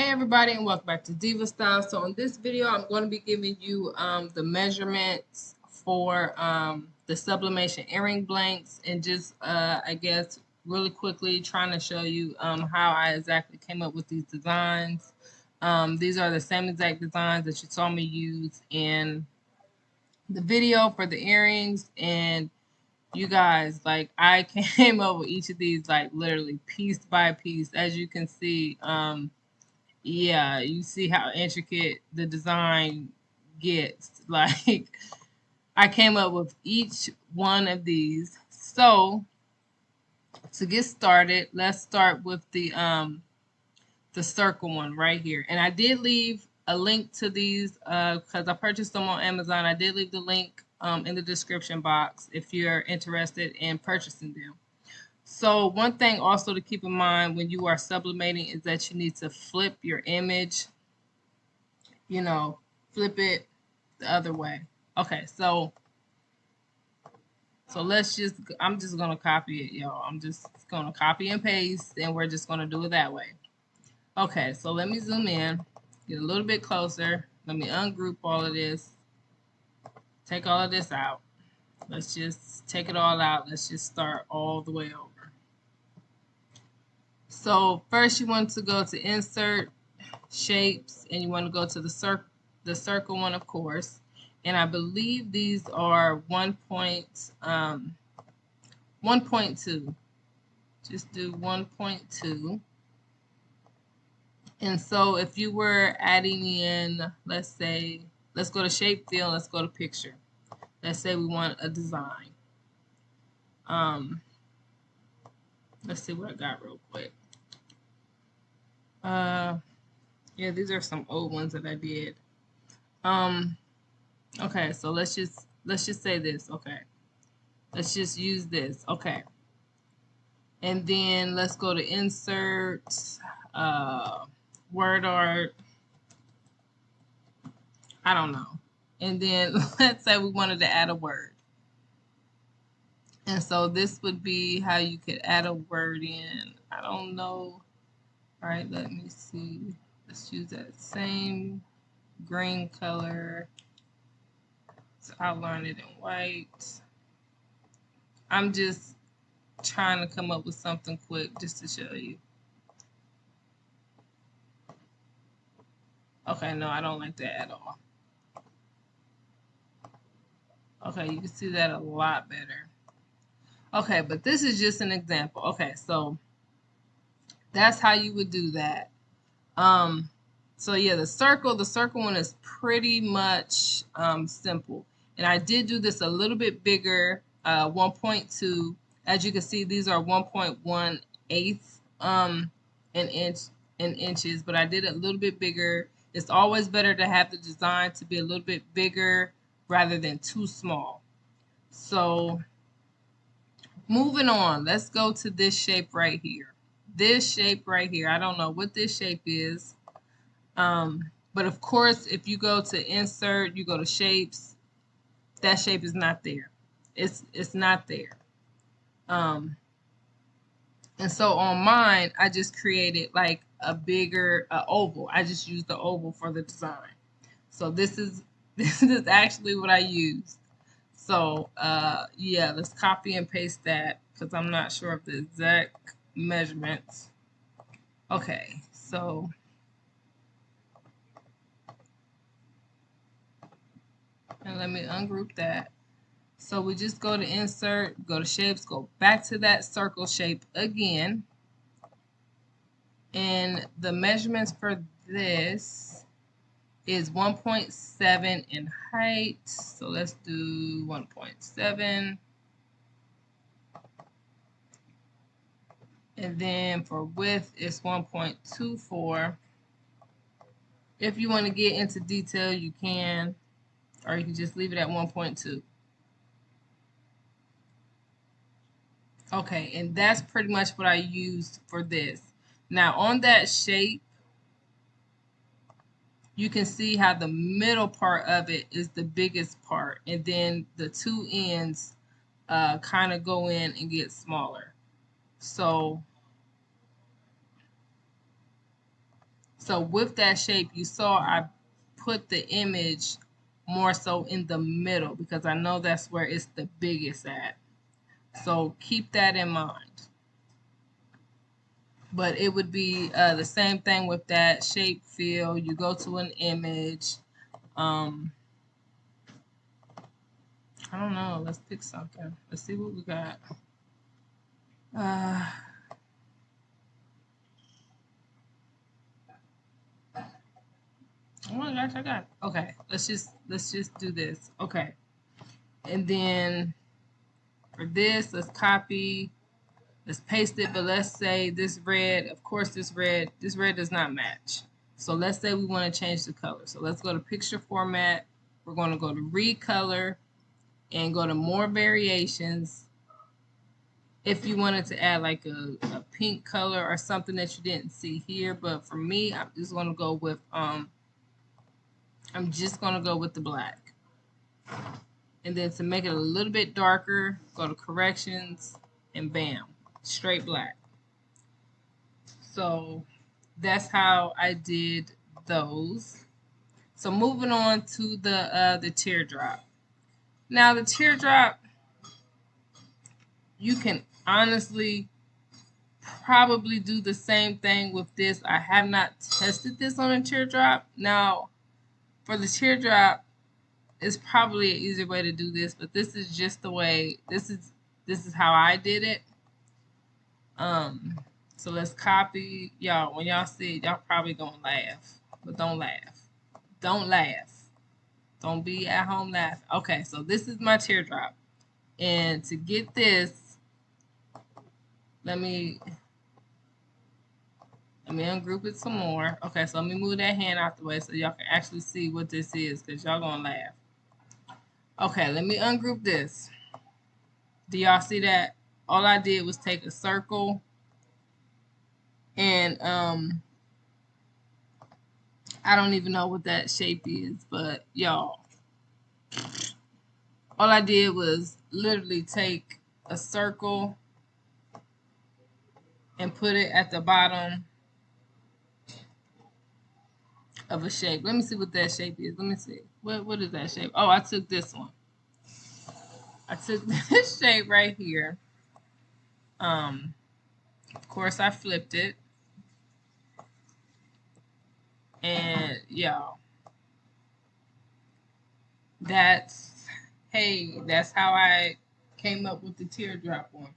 Hey everybody, and welcome back to Diva Style. So in this video I'm going to be giving you the measurements for the sublimation earring blanks, and just I guess really quickly trying to show you how I exactly came up with these designs. These are the same exact designs that you saw me use in the video for the earrings, and you guys, like, I came up with each of these like literally piece by piece. As you can see, yeah, you see how intricate the design gets. Like, I came up with each one of these. So to get started, let's start with the circle one right here. And I did leave a link to these because I purchased them on Amazon. I did leave the link in the description box if you're interested in purchasing them. So one thing also to keep in mind when you are sublimating is that you need to flip your image, you know, flip it the other way. Okay, so let's just, I'm just gonna copy it, y'all. I'm just gonna copy and paste, and we're just gonna do it that way. Okay, so let me zoom in, get a little bit closer. Let me ungroup all of this, take all of this out. Let's just take it all out. Let's just start all the way over. So first you want to go to insert shapes, and you want to go to the circle one, of course. And I believe these are 1.2. Just do 1.2. And so if you were adding in, let's say, let's go to shape fill, let's go to picture. Let's say we want a design. Let's see what I got real quick. Yeah, these are some old ones that I did. Okay, so let's just say this. Okay, let's just use this. Okay, and then let's go to insert, word art. I don't know. And then let's say we wanted to add a word. And so this would be how you could add a word in. I don't know. All right, let me see. Let's use that same green color. So outline it in white. I'm just trying to come up with something quick just to show you. Okay, no, I don't like that at all. Okay, you can see that a lot better. Okay, but this is just an example. Okay, so that's how you would do that. So yeah, the circle one is pretty much simple. And I did do this a little bit bigger, 1.2. As you can see, these are 1.18 in inches, but I did it a little bit bigger. It's always better to have the design to be a little bit bigger rather than too small. So moving on, let's go to this shape right here. This shape right here, I don't know what this shape is. But of course, if you go to insert, you go to shapes, that shape is not there. It's not there. And so on mine, I just created like a bigger oval. I just used the oval for the design. So this is actually what I used. So yeah, let's copy and paste that because I'm not sure of the exact measurements. Okay, so and let me ungroup that. So we just go to insert, go to shapes, go back to that circle shape again. And the measurements for this is 1.7 in height. So let's do 1.7. And then for width, it's 1.24. If you want to get into detail, you can, or you can just leave it at 1.2. Okay, and that's pretty much what I used for this. Now on that shape, you can see how the middle part of it is the biggest part, and then the two ends kind of go in and get smaller. So So with that shape, you saw I put the image more so in the middle because I know that's where it's the biggest at. So keep that in mind. But it would be the same thing with that shape fill. You go to an image. I don't know. Let's pick something. Let's see what we got. Oh my gosh, I got it. Okay, let's just do this. Okay, and then for this, let's copy. Let's paste it, but let's say this red, of course this red does not match. So let's say we want to change the color. So let's go to picture format. We're going to go to recolor and go to more variations. If you wanted to add like a pink color or something that you didn't see here, but for me, I'm just going to go with the black. And then to make it a little bit darker, go to corrections and bam, straight black. So that's how I did those. So moving on to the teardrop. Now the teardrop, you can honestly probably do the same thing with this. I have not tested this on a teardrop. Now for the teardrop, it's probably an easier way to do this, but this is just the way, this is how I did it. So let's copy. Y'all, when y'all see it, y'all probably gonna laugh, but don't laugh. Don't laugh. Don't be at home laughing. Okay, so this is my teardrop. And to get this, let me ungroup it some more. Okay, so let me move that hand out the way so y'all can actually see what this is, because y'all gonna laugh. Okay, let me ungroup this. Do y'all see that? All I did was take a circle and I don't even know what that shape is, but y'all, all I did was literally take a circle and put it at the bottom of a shape. Let me see what that shape is. Let me see. What is that shape? Oh, I took this one. I took this shape right here. Of course I flipped it. And y'all, that's how I came up with the teardrop one.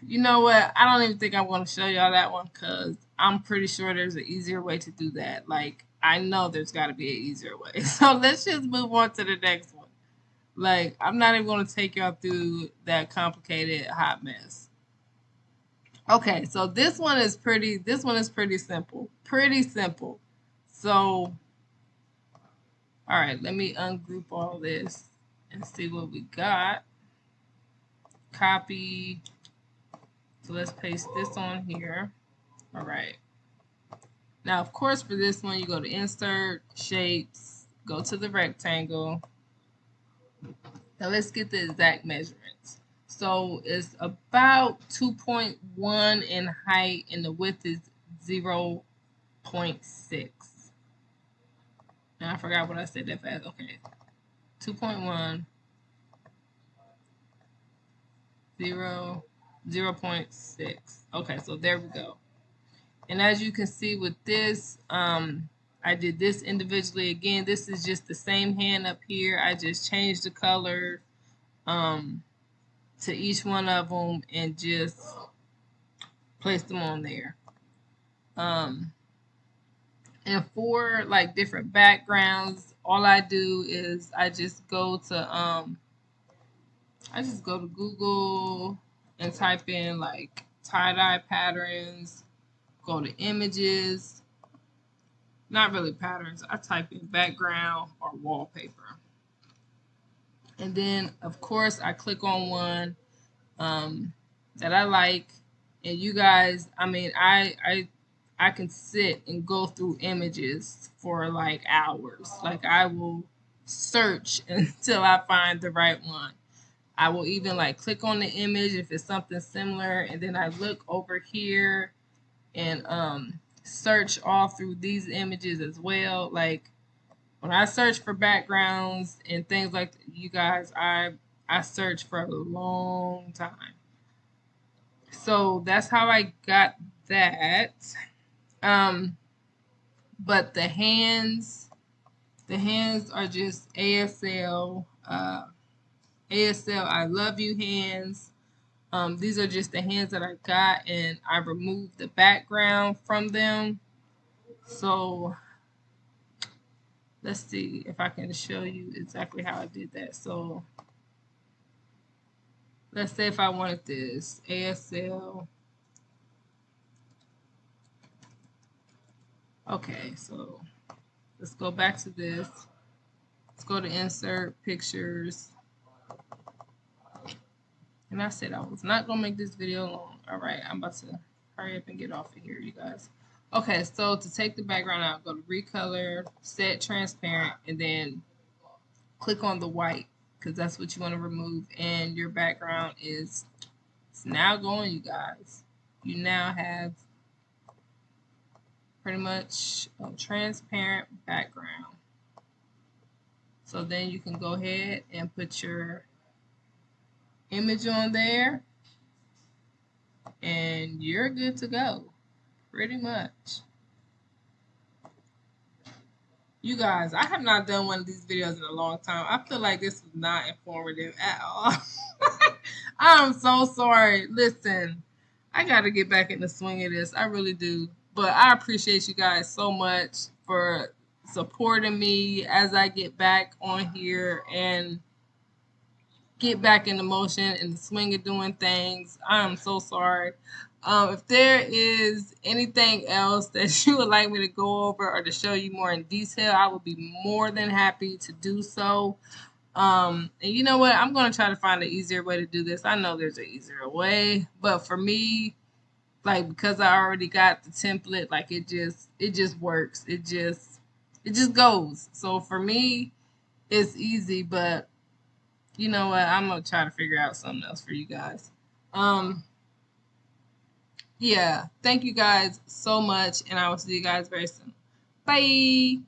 You know what? I don't even think I want to show y'all that one because I'm pretty sure there's an easier way to do that. Like, I know there's got to be an easier way. So let's just move on to the next one. Like, I'm not even going to take y'all through that complicated hot mess. Okay, so this one is pretty simple. Pretty simple. So, all right, let me ungroup all this and see what we got. Copy. So let's paste this on here. All right. Now, of course, for this one, you go to Insert, Shapes, go to the rectangle. Now, let's get the exact measurements. So, it's about 2.1 in height, and the width is 0.6. Now, I forgot what I said that fast. Okay. 2.1, 0.6. Okay, so there we go. And as you can see with this, I did this individually. Again, this is just the same hand up here. I just changed the color to each one of them and just placed them on there. And for like different backgrounds, all I do is I just go to Google and type in like tie-dye patterns, go to images. Not really patterns. I type in background or wallpaper. And then, of course, I click on one that I like. And you guys, I mean, I can sit and go through images for like hours. Like I will search until I find the right one. I will even like click on the image if it's something similar. And then I look over here and search all through these images as well. Like when I search for backgrounds and things like that, you guys, I search for a long time. So that's how I got that. Um, but the hands are just ASL. ASL, I love you hands. These are just the hands that I got, and I removed the background from them. So let's see if I can show you exactly how I did that. So let's say if I wanted this ASL. Okay, so let's go back to this. Let's go to insert pictures. And I said I was not going to make this video long. All right, I'm about to hurry up and get off of here, you guys. Okay, so to take the background out, go to recolor, set transparent, and then click on the white because that's what you want to remove. And your background is it's now going, you guys. You now have pretty much a transparent background. So then you can go ahead and put your image on there and you're good to go, pretty much. You guys, I have not done one of these videos in a long time. I feel like this was not informative at all. I'm so sorry. Listen, I got to get back in the swing of this. I really do. But I appreciate you guys so much for supporting me as I get back on here and get back in the motion and the swing of doing things. I'm so sorry. If there is anything else that you would like me to go over or to show you more in detail, I would be more than happy to do so. And you know what? I'm going to try to find an easier way to do this. I know there's an easier way, but for me, like because I already got the template, like it just works. It just goes. So for me, it's easy, but you know what? I'm gonna try to figure out something else for you guys. Yeah. Thank you guys so much, and I will see you guys very soon. Bye.